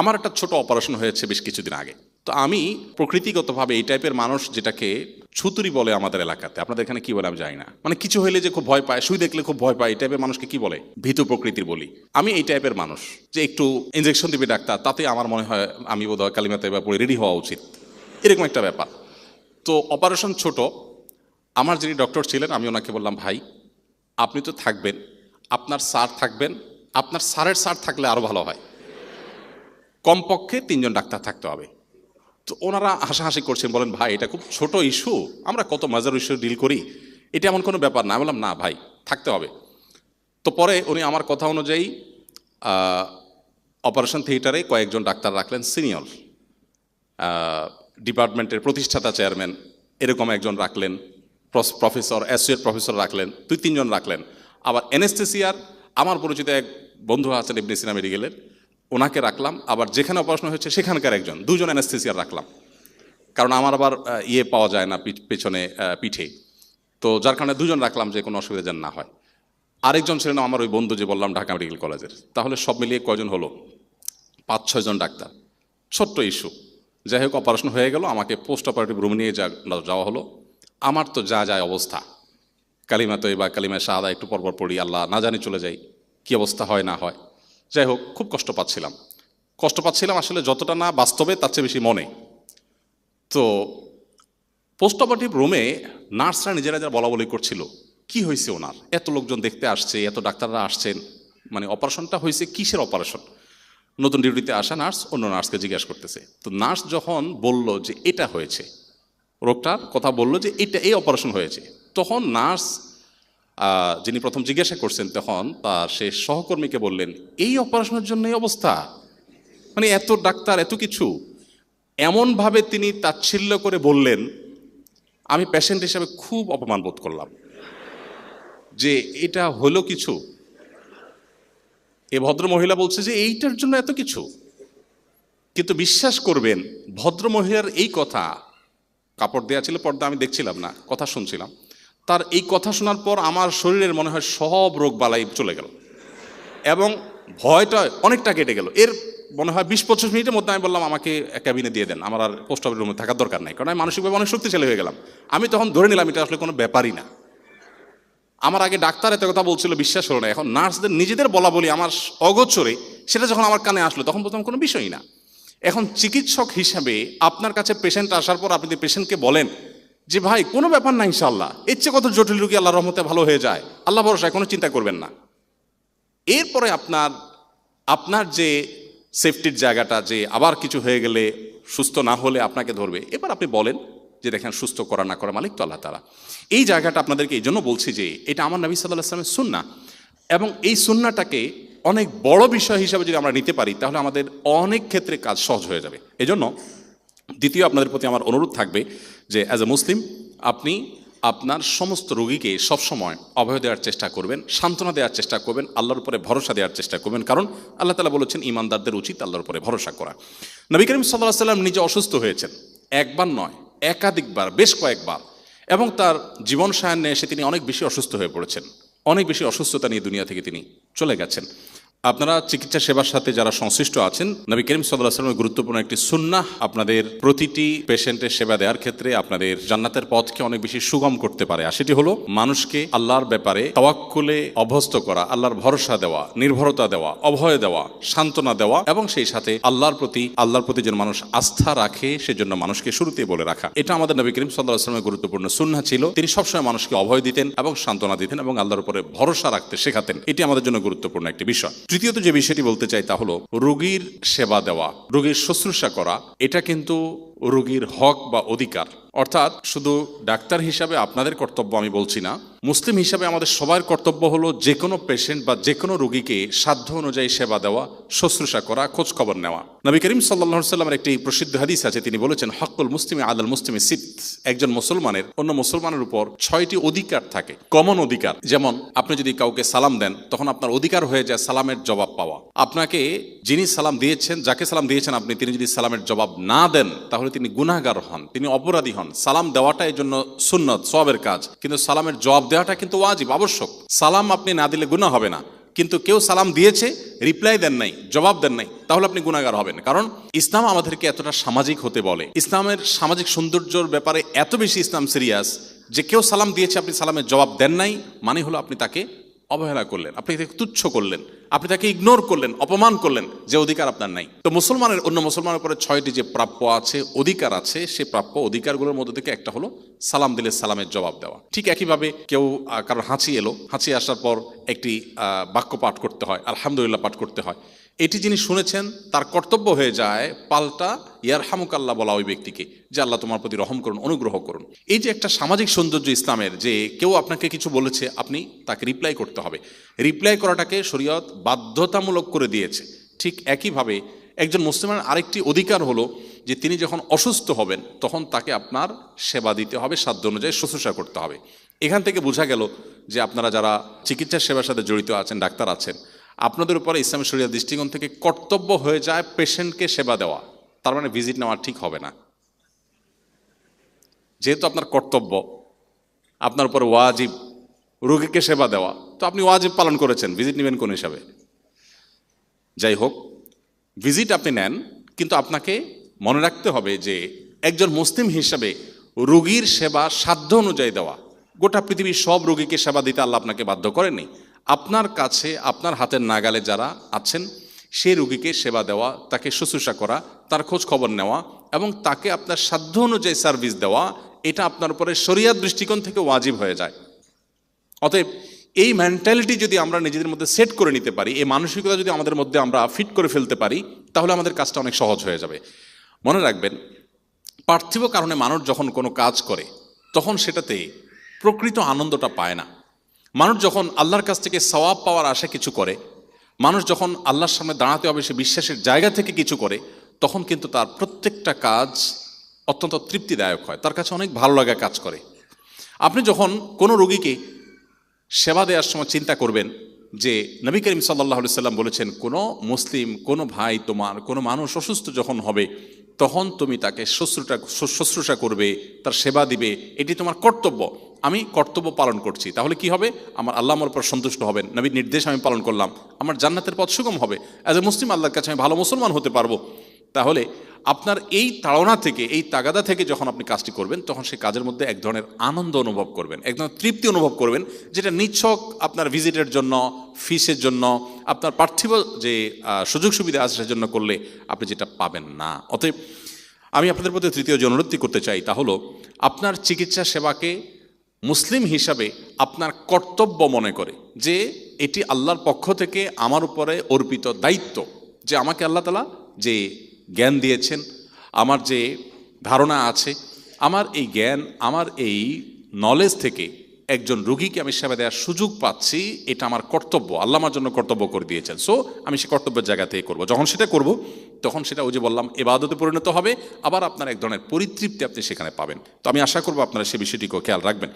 আমার একটা ছোট অপারেশন হয়েছে বেশ কিছুদিন আগে। তো আমি প্রকৃতিগতভাবে এই টাইপের মানুষ, যেটাকে ছুতুরি বলে আমাদের এলাকাতে, আপনাদের এখানে কি বলে আমি জানি না, মানে কিছু হইলে যে খুব ভয় পায়, সুই দেখলে খুব ভয় পায়, এই টাইপের মানুষকে কি বলে, ভীতু প্রকৃতির বলি। আমি এই টাইপের মানুষ যে একটু ইনজেকশন দিবে ডাক্তার, তাতে আমার মনে হয় আমি বোধহয় কালিমা তাইবা পড়ে রেডি হওয়া উচিত, এরকম একটা ব্যাপার। তো অপারেশন ছোট। আমার যিনি ডক্টর ছিলেন, আমি ওনাকে বললাম, ভাই আপনি তো থাকবেন, আপনার স্যার থাকবেন, আপনার স্যারের স্যার থাকলে আরও ভালো হয়, কমপক্ষে 3 জন ডাক্তার থাকতে হবে। তো ওনারা হাসাহাসি করছেন, বলেন ভাই এটা খুব ছোট ইস্যু, আমরা কত মজার ইস্যু ডিল করি, এটা এমন কোনো ব্যাপার না। বললাম না ভাই, থাকতে হবে। তো পরে উনি আমার কথা অনুযায়ী অপারেশন থিয়েটারে কয়েকজন ডাক্তার রাখলেন, সিনিয়র ডিপার্টমেন্টের প্রতিষ্ঠাতা চেয়ারম্যান এরকম একজন রাখলেন, প্রফেসর, অ্যাসোসিয়েট প্রফেসর রাখলেন, 2-3 জন রাখলেন। আবার এনেস্থেসিয়ার আমার পরিচিত এক বন্ধু আছেন ইবনে সিনা মেডিকেলের, ওনাকে রাখলাম। আবার যেখানে অপারেশন হয়েছে সেখানকার একজন, 2 জন এনেস্থেসিয়ার রাখলাম, কারণ আমার আবার পাওয়া যায় না পেছনে পিঠে, তো যার কারণে 2 জন রাখলাম যে কোনো অসুবিধা যেন না হয়। আরেকজন ছিলেন আমার ওই বন্ধু যে বললাম ঢাকা মেডিকেল কলেজের। তাহলে সব মিলিয়ে কয়জন হলো, 5-6 জন ডাক্তার। ছোট্ট ইস্যু, যাই হোক অপারেশন হয়ে গেল, আমাকে পোস্ট অপারেটিভ রুমে নিয়ে যাওয়া হলো। আমার তো যা যায় অবস্থা, কালিমা তৈবা কালিমা শাহাদা একটু পরপর পড়ি, আল্লাহ না জানি চলে যাই, কি অবস্থা হয় না হয়। যাই হোক খুব কষ্ট পাচ্ছিলাম আসলে, যতটা না বাস্তবে তার চেয়ে বেশি মনে। তো পোস্ট অপারেটিভ রুমে নার্সরা নিজেরা যারা বলা বলি করছিল, কি হয়েছে ওনার, এত লোকজন দেখতে আসছে, এত ডাক্তাররা আসছেন, মানে অপারেশনটা হয়েছে কিসের অপারেশন। নতুন ডিউটিতে আসা নার্স অন্য নার্সকে জিজ্ঞাসা করতেছে। তো নার্স যখন বলল যে এটা হয়েছে, রোগটার কথা বললো যে এই অপারেশন হয়েছে, তখন নার্স যিনি প্রথম জিজ্ঞাসা করছেন, তখন তার সে সহকর্মীকে বললেন, এই অপারেশনের জন্য এই অবস্থা, মানে এত ডাক্তার এত কিছু। এমনভাবে তিনি তাচ্ছিল্য করে বললেন, আমি পেশেন্ট হিসেবে খুব অপমান বোধ করলাম যে এটা হলো কিছু। এ ভদ্র মহিলা বলছে যে এইটার জন্য এত কিছু। কিন্তু বিশ্বাস করবেন, ভদ্র মহিলার এই কথা, কাপড় দেওয়া ছিল পর্দা, আমি দেখছিলাম না, কথা শুনছিলাম, তার এই কথা শোনার পর আমার শরীরের মনে হয় সব রোগ বালাই চলে গেল এবং ভয়টা অনেকটা কেটে গেল। এর মনে হয় 20-25 মিনিটের মধ্যে আমি বললাম, আমাকে ক্যাবিনে দিয়ে দেন, আমার আর পোস্ট অফিস রুমে থাকার দরকার নাই, কারণ আমি মানসিকভাবে অনেক শক্তিশালী হয়ে গেলাম। আমি তখন ধরে নিলাম এটা আসলে কোনো ব্যাপারই না। আমার আগে ডাক্তার এত কথা বলছিল, বিশ্বাস হলো না। এখন নার্সদের নিজেদের বলা বলি আমার অগোচরে, সেটা যখন আমার কানে আসলো তখন বলতাম কোনো বিষয়ই না। এখন চিকিৎসক হিসাবে আপনার কাছে পেশেন্ট আসার পর আপনি পেশেন্টকে বলেন যে ভাই কোনো ব্যাপার না, ইনশাআল্লাহ, এর চেয়ে কত জটিল রোগী আল্লাহর রহমতে ভালো হয়ে যায়, আল্লাহ ভরসায়, কোনো চিন্তা করবেন না। এরপরে আপনার যে সেফটির জায়গাটা, যে আবার কিছু হয়ে গেলে সুস্থ না হলে আপনাকে ধরবে, এবার আপনি বলেন যে দেখেন সুস্থ করা না করা মালিক তো আল্লাহ তাআলা। এই জায়গাটা আপনাদেরকে এই জন্য বলছি যে এটা আমার নবী সাল্লাল্লাহু আলাইহি ওয়াসাল্লামের সুন্নাহ, এবং এই সুন্নাহটাকে অনেক বড় বিষয় হিসাবে যদি আমরা নিতে পারি, তাহলে আমাদের অনেক ক্ষেত্রে কাজ সহজ হয়ে যাবে। এজন্য দ্বিতীয় আপনাদের প্রতি আমার অনুরোধ থাকবে যে অ্যাজ এ মুসলিম আপনি আপনার সমস্ত রোগীকে সবসময় অভয় দেওয়ার চেষ্টা করবেন, সান্ত্বনা দেওয়ার চেষ্টা করবেন, আল্লাহর উপরে ভরসা দেওয়ার চেষ্টা করবেন, কারণ আল্লাহ তাআলা বলেছেন ঈমানদারদের উচিত আল্লাহর উপরে ভরসা করা। নবী করিম সাল্লাল্লাহু আলাইহি ওয়াসাল্লাম নিজে অসুস্থ হয়েছেন, একবার নয় একাধিকবার, বেশ কয়েকবার, এবং তার জীবন সায়ান্নে এসে তিনি অনেক বেশি অসুস্থ হয়ে পড়েছেন, অনেক বেশি অসুস্থতা নিয়ে দুনিয়া থেকে তিনি চলে গেছেন। আপনারা চিকিৎসা সেবার সাথে যারা সংশ্লিষ্ট আছেন, নবী করিম সাল্লাল্লাহু আলাইহি ওয়াসাল্লামের গুরুত্বপূর্ণ একটি সুন্নাহ আপনাদের প্রতিটি পেশেন্টের সেবা দেওয়ার ক্ষেত্রে আপনাদের জান্নাতের পথকে অনেক বেশি সুগম করতে পারে, আর সেটি হলো মানুষকে আল্লাহর ব্যাপারে তাওয়াক্কুলে অভ্যস্ত করা, আল্লাহর ভরসা দেওয়া, নির্ভরতা দেওয়া, অভয় দেওয়া, সান্ত্বনা দেওয়া, এবং সেই সাথে আল্লাহর প্রতি যেন মানুষ আস্থা রাখে সেজন্য মানুষকে শুরুতেই বলে রাখা। এটা আমাদের নবী করিম সাল্লাল্লাহু আলাইহি ওয়াসাল্লামের গুরুত্বপূর্ণ সুন্নাহ ছিল। তিনি সবসময় মানুষকে অভয় দিতেন এবং সান্ত্বনা দিতেন এবং আল্লাহর উপরে ভরসা রাখতে শেখাতেন। এটি আমাদের জন্য গুরুত্বপূর্ণ একটি বিষয়। তৃতীয়ত যে বিষয়টি বলতে চাই তা হলো রোগীর সেবা দেওয়া, রোগীর শুশ্রূষা করা, এটা কিন্তু রোগীর হক বা অধিকার। অর্থাৎ শুধু ডাক্তার হিসাবে আপনাদের কর্তব্য আমি বলছি না, মুসলিম হিসাবে আমাদের সবার কর্তব্য হলো যে কোনো পেশেন্ট বা যে কোনো রোগীকে সাধ্য অনুযায়ী সেবা দেওয়া, শুশ্রূষা করা, খোঁজ খবর নেওয়া। নবী করিম সাল্লাল্লাহু আলাইহি ওয়াসাল্লামের একটি প্রসিদ্ধ হাদিস আছে, তিনি বলেছেন হকুল মুসলিমি আলাল মুসলিমি সিত, একজন মুসলমানের অন্য মুসলমানের উপর 6টি অধিকার থাকে, কমন অধিকার। যেমন আপনি যদি কাউকে সালাম দেন, তখন আপনার অধিকার হয়ে যায় সালামের জবাব পাওয়া। আপনাকে যিনি সালাম দিয়েছেন, যাকে সালাম দিয়েছেন আপনি, তিনি যদি সালামের জবাব না দেন তাহলে তিনি গুনাহগার হন, তিনি অপরাধী হন। সালাম দেওয়াটা এর জন্য সুন্নত, সওয়াবের কাজ, কিন্তু সালামের জবাব দেওয়াটা কিন্তু ওয়াজিব, আবশ্যক। সালাম আপনি না দিলে গুনাহ হবে না, কিন্তু কেউ সালাম দিয়েছে, রিপ্লাই দেন নাই, জবাব দেন নাই, তাহলে আপনি গুনাহগার হবেন। কারণ ইসলাম আমাদেরকে এতটা সামাজিক হতে বলে, ইসলামের সামাজিক সৌন্দর্যের ব্যাপারে এত বেশি ইসলাম সিরিয়াস যে কেউ সালাম দিয়েছে, আপনি সালামের জবাব দেন নাই, মানে হলো আপনি তাকে অবহেলা করলেন, আপনি তাকে তুচ্ছ করলেন, আপনি তাকে ইগনোর করলেন, অপমান করলেন, যে অধিকার আপনার নাই। তো মুসলমানের অন্য মুসলমানের উপরে 6টি যে প্রাপ্য আছে, অধিকার আছে, সে প্রাপ্য অধিকারগুলোর মধ্যে থেকে একটা হলো সালাম দিলে সালামের জবাব দেওয়া। ঠিক একইভাবে কেউ কারণ হাঁচি এলো, হাঁচি আসার পর একটি বাক্য পাঠ করতে হয়, আলহামদুলিল্লাহ পাঠ করতে হয়। এটি যিনি শুনেছেন তার কর্তব্য হয়ে যায় পাল্টা ইয়ারহামুকাল্লাহ বলা ওই ব্যক্তিকে, যে আল্লাহ তোমার প্রতি রহম করুন, অনুগ্রহ করুন। এই যে একটা সামাজিক সৌন্দর্য ইসলামের, যে কেউ আপনাকে কিছু বলেছে, আপনি তাকে রিপ্লাই করতে হবে, রিপ্লাই করাটাকে শরীয়ত বাধ্যতামূলক করে দিয়েছে। ঠিক একইভাবে একজন মুসলমানের আরেকটি অধিকার হলো যে তিনি যখন অসুস্থ হবেন তখন তাকে আপনার সেবা দিতে হবে, সাধ্য অনুযায়ী শুশ্রূষা করতে হবে। এখান থেকে বোঝা গেল যে আপনারা যারা চিকিৎসা সেবার সাথে জড়িত আছেন, ডাক্তার আছেন, আপনাদের উপরে ইসলামী শরিয়াত দৃষ্টিকোণ থেকে কর্তব্য হয়ে যায় পেশেন্টকে সেবা দেওয়া। তার মানে ভিজিট নেওয়া ঠিক হবে না। যেহেতু আপনার কর্তব্য, আপনার উপরে ওয়াজিব রোগীকে সেবা দেওয়া, তো আপনি ওয়াজিব পালন করেছেন, ভিজিট নেবেন কোন হিসাবে? যাই হোক, ভিজিট আপনি নেন, কিন্তু আপনাকে মনে রাখতে হবে যে একজন মুসলিম হিসাবে রোগীর সেবা সাধ্য অনুযায়ী দেওয়া। গোটা পৃথিবীর সব রোগীকে সেবা দিতে আল্লাহ আপনাকে বাধ্য করেনি। আপনার কাছে, আপনার হাতের নাগালে যারা আছেন, সেই রোগীকে সেবা দেওয়া, তাকে শুশ্রূষা করা, তার খোঁজ খবর নেওয়া এবং তাকে আপনার সাধ্য অনুযায়ী সার্ভিস দেওয়া, এটা আপনার উপরে শরিয়াত দৃষ্টিকোণ থেকে ওয়াজিব হয়ে যায়। অতএব এই মেন্টালিটি যদি আমরা নিজেদের মধ্যে সেট করে নিতে পারি, এই মানসিকতা যদি আমাদের মধ্যে আমরা ফিট করে ফেলতে পারি, তাহলে আমাদের কাজটা অনেক সহজ হয়ে যাবে। মনে রাখবেন, পার্থিব কারণে মানুষ যখন কোনো কাজ করে তখন সেটাতে প্রকৃত আনন্দটা পায় না। মানুষ যখন আল্লাহর কাছ থেকে সওয়াব পাওয়ার আশা কিছু করে, মানুষ যখন আল্লাহর সামনে দাঁড়াতে হবে সে বিশ্বাসের জায়গা থেকে কিছু করে, তখন কিন্তু তার প্রত্যেকটা কাজ অত্যন্ত তৃপ্তিদায়ক হয়, তার কাছে অনেক ভালো লাগা কাজ করে। আপনি যখন কোনো রোগীকে সেবা দেওয়ার সময় চিন্তা করবেন যে নবী করিম সাল্লাল্লাহু আলাইহি সাল্লাম বলেছেন, কোনো মুসলিম, কোনো ভাই তোমার, কোনো মানুষ অসুস্থ যখন হবে তখন তুমি তাকে শুশ্রূষা করবে, তার সেবা দিবে, এটি তোমার কর্তব্য। আমি কর্তব্য পালন করছি, তাহলে কি হবে? আমার আল্লাহ আমার উপর সন্তুষ্ট হবেন, নবীর নির্দেশ আমি পালন করলাম, আমার জান্নাতের পথ সুগম হবে, অ্যাজ এ মুসলিম আল্লাহর কাছে আমি ভালো মুসলমান হতে পারবো। তাহলে আপনার এই তাড়না থেকে, এই তাগাদা থেকে যখন আপনি কাজটি করবেন, তখন সেই কাজের মধ্যে এক ধরনের আনন্দ অনুভব করবেন, এক ধরনের তৃপ্তি অনুভব করবেন, যেটা নিছক আপনার ভিজিটের জন্য, ফিসের জন্য, আপনার পার্থিব যে সুযোগ সুবিধা আছে সেজন্য করলে আপনি যেটা পাবেন না। অতএব আমি আপনাদের প্রতি তৃতীয় যে অনুরোধটি করতে চাই তা হলো, আপনার চিকিৎসা সেবাকে মুসলিম হিসাবে আপনার কর্তব্য মনে করে, যে এটি আল্লাহর পক্ষ থেকে আমার উপরে অর্পিত দায়িত্ব, যে আমাকে আল্লাহ তাআলা যে জ্ঞান দিয়েছেন, আমার যে ধারণা আছে, আমার এই জ্ঞান, আমার এই নলেজ থেকে একজন রোগীকে আমি সেবা দেওয়ার সুযোগ পাচ্ছি, এটা আমার কর্তব্য, আল্লাহ আমার জন্য কর্তব্য করে দিয়েছেন। সো আমি সে কর্তব্যের জায়গা থেকে করবো। যখন সেটা করব তখন সেটা ওই যে বললাম ইবাদতে পরিণত হবে, আবার আপনার এক ধরনের পরিতৃপ্তি আপনি সেখানে পাবেন। তো আমি আশা করবো আপনারা সে বিষয়টিকেও খেয়াল রাখবেন।